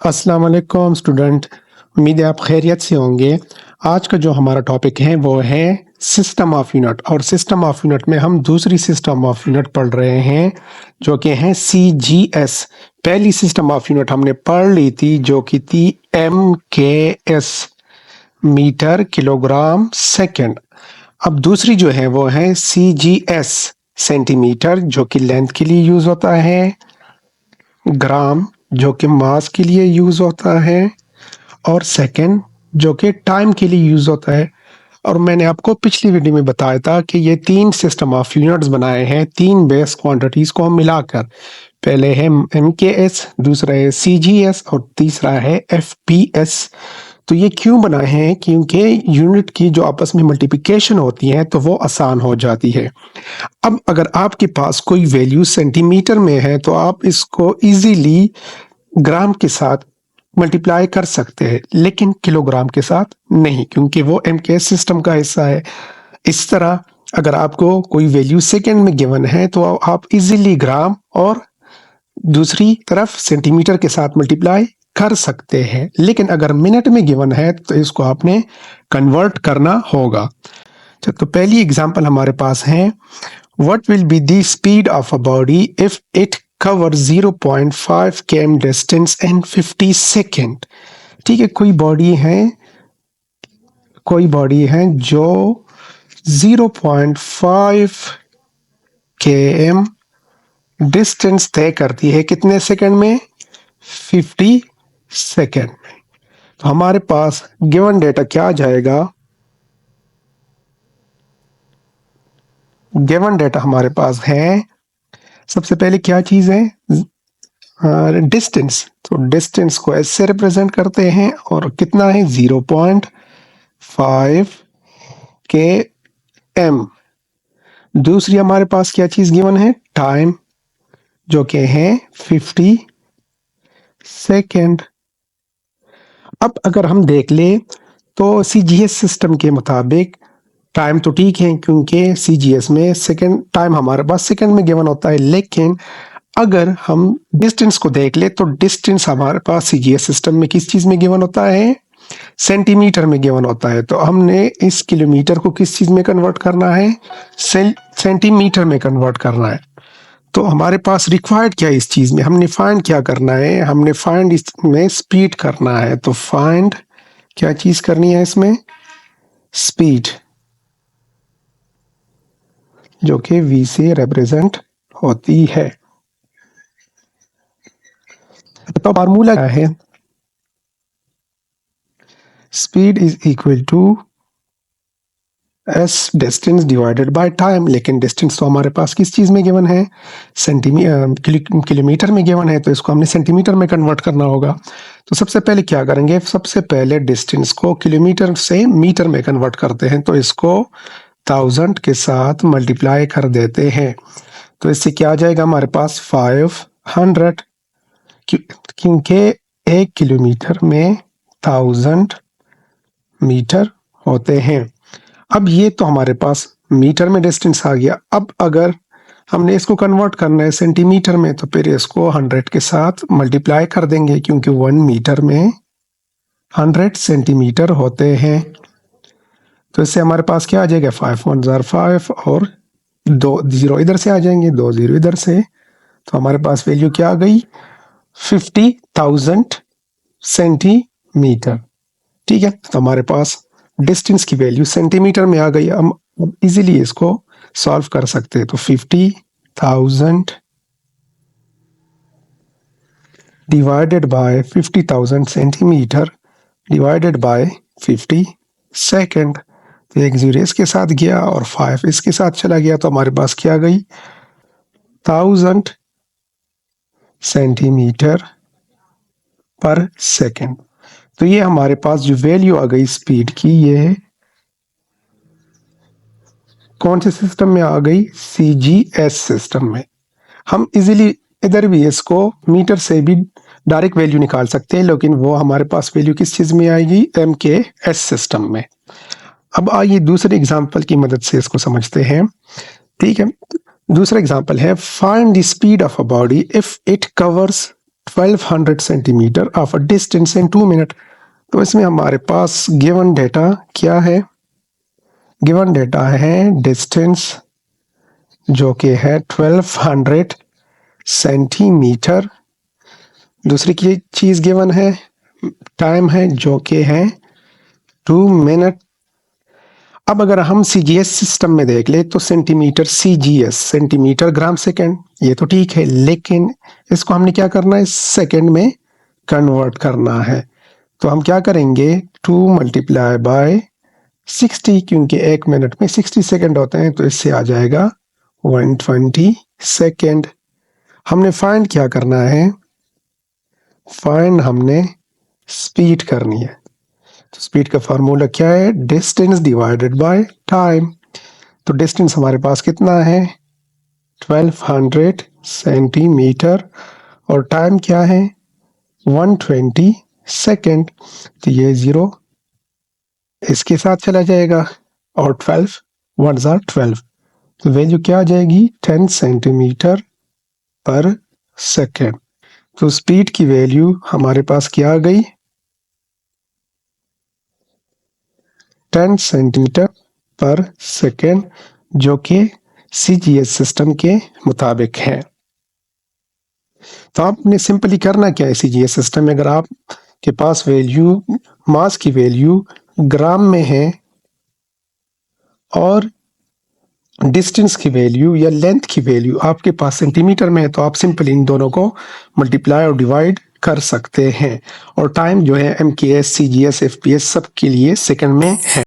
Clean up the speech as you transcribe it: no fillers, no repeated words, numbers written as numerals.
अस्सलाम वालेकुम स्टूडेंट। उम्मीद है आप खैरियत से होंगे। आज का जो हमारा टॉपिक है वो है सिस्टम ऑफ यूनिट, और सिस्टम ऑफ यूनिट में हम दूसरी सिस्टम ऑफ यूनिट पढ़ रहे हैं जो कि है CGS। पहली सिस्टम ऑफ यूनिट हमने पढ़ ली थी जो कि थी MKS, मीटर किलोग्राम सेकंड। अब दूसरी जो है वो है CGS, सेंटीमीटर जो कि लेंथ के लिए यूज होता है, ग्राम जो कि मास के लिए यूज होता है, और सेकंड जो कि टाइम के लिए यूज होता है। और मैंने आपको पिछली वीडियो में बताया था कि ये तीन सिस्टम ऑफ यूनिट्स बनाए हैं, तीन बेस क्वांटिटीज को हम मिलाकर। पहले है MKS, दूसरा है CGS और तीसरा है FPS। तो ये क्यों बनाए हैं? क्योंकि यूनिट की जो आपस में मल्टीप्लिकेशन होती है तो वो आसान हो जाती है। अब अगर आपके पास कोई वैल्यू सेंटीमीटर में है तो आप इसको इजीली ग्राम के साथ मल्टीप्लाई कर सकते हैं, लेकिन किलोग्राम के साथ नहीं, क्योंकि वो MKS सिस्टम का हिस्सा है। इस तरह अगर आपको कोई वैल्यू सेकंड में गिवन है तो आप इजीली ग्राम और दूसरी तरफ सेंटीमीटर के साथ मल्टीप्लाई कर सकते हैं, लेकिन अगर मिनट में गिवन है तो इसको आपने कन्वर्ट करना होगा। तो पहली एग्जांपल हमारे पास है, what will be the speed of a body if it cover 0.5 km distance in 50 second. ठीक है, कोई बॉडी है जो 0.5 km डिस्टेंस तय करती है कितने सेकंड में? 50 सेकंड में। तो हमारे पास गिवन डेटा क्या आ जाएगा? गिवन डेटा हमारे पास है, सबसे पहले क्या चीज है? डिस्टेंस। तो डिस्टेंस को ऐसे रिप्रेजेंट करते हैं, और कितना है? 0.5 km। दूसरी हमारे पास क्या चीज गिवन है? टाइम, जो कि है 50 सेकेंड। अब अगर हम देख ले तो CGS सिस्टम के मुताबिक टाइम तो ठीक है, क्योंकि CGS में सेकेंड टाइम हमारे पास सेकेंड में गिवन होता है, लेकिन अगर हम डिस्टेंस को देख ले तो डिस्टेंस हमारे पास CGS सिस्टम में किस चीज में गिवन होता है? सेंटीमीटर में गिवन होता है। तो हमने इस किलोमीटर को किस चीज में कन्वर्ट करना है? सेंटीमीटर में कन्वर्ट करना है। तो हमारे पास रिक्वायर्ड क्या है इस चीज में? हमने फाइंड क्या करना है? हमने फाइंड इसमें स्पीड करना है। तो फाइंड क्या चीज करनी है इसमें? स्पीड, जो कि V से रिप्रेजेंट होती है। तो फार्मूला क्या है? Speed is equal to S distance divided by time. लेकिन डिस्टेंस तो हमारे पास किस चीज में गिवन है? किलोमीटर में गिवन है, तो इसको हमने सेंटीमीटर में कन्वर्ट करना होगा। तो सबसे पहले क्या करेंगे? सबसे पहले डिस्टेंस को किलोमीटर से मीटर में कन्वर्ट करते हैं, तो इसको 1000 के साथ मल्टीप्लाई कर देते हैं। तो इससे क्या आ जाएगा हमारे पास? 500, क्योंकि 1 किलोमीटर में 1000 मीटर होते हैं। अब ये तो हमारे पास मीटर में डिस्टेंस आ गया। अब अगर हमने इसको कन्वर्ट करना है सेंटीमीटर में, तो फिर इसको 100 के साथ मल्टीप्लाई कर देंगे, क्योंकि 1 मीटर में 100 सेंटीमीटर होते हैं। तो इससे हमारे पास क्या आ जाएगा? 5 1 जार 5, और 2 0 इधर से आ जाएंगे, 2 0 इधर से। तो हमारे पास वैल्यू क्या आ गई? 50,000 सेंटीमीटर। ठीक है, तो हमारे पास डिस्टेंस की वैल्यू सेंटीमीटर में आ गई। हम इजीली इसको सॉल्व कर सकते हैं। तो 50,000 divided by 50,000 centimetre divided by 50 second. तो 1 0 इसके साथ गया और 5 इसके साथ चला गया, तो हमारे पास क्या आ गई? 1000 सेंटीमीटर पर सेकेंड। तो ये हमारे पास जो वैल्यू आ गई स्पीड की, ये कौन से सिस्टम में आ गई? CGS सिस्टम में। हम इजीली इधर भी इसको मीटर से भी डायरेक्ट वैल्यू निकाल सकते हैं, लेकिन वो हमारे पास वैल्यू किस चीज में आएगी? MKS सिस्टम में। अब आइए दूसरे एग्जांपल की मदद से इसको समझते हैं। ठीक है, दूसरा एग्जांपल है, find the speed of a body if it covers 1200 centimetre of a distance in 2 minute. तो इसमें हमारे पास गिवन डेटा क्या है? गिवन डेटा है डिस्टेंस जो कि है 1200 सेंटीमीटर। दूसरी की चीज़ गिवन है टाइम है जो कि है 2 मिनट। अब अगर हम सीजीएस सिस्टम में देख ले तो centimetre CGS centimetre gram second, ये तो ठीक है, लेकिन इसको हमने क्या करना है? सेकंड में कन्वर्ट करना है। तो हम क्या करेंगे? 2 मल्टीप्लाई बाय 60, क्योंकि 1 मिनट में 60 सेकंड होते हैं, तो इससे आ जाएगा 120 सेकंड। हमने फाइंड क्या करना है? फाइंड हमने स्पीड करनी है। तो स्पीड का फार्मूला क्या है? Distance divided by time. तो डिस्टेंस हमारे पास कितना है? 1200 सेंटीमीटर और टाइम क्या है? 120 सेकंड। तो ये 0 इसके साथ चला जाएगा और 12 1s are 12। तो वैल्यू क्या आ जाएगी? 10 सेंटीमीटर पर सेकंड। तो स्पीड की वैल्यू हमारे पास क्या आ गई? 10 सेंटीमीटर पर सेकेंड, जो कि सीजीएस सिस्टम के मुताबिक है। तो आपने सिंपली करना क्या है सीजीएस सिस्टम में? अगर आप के पास वैल्यू मास की वैल्यू ग्राम में है और डिस्टेंस की वैल्यू या लेंथ की वैल्यू आपके पास सेंटीमीटर में है, तो आप सिंपली इन दोनों को मल्टीप्लाई और डिवाइड कर सकते हैं। और टाइम जो है एमकेएस, सीजीएस, एफपीएस सब के लिए सेकंड में है।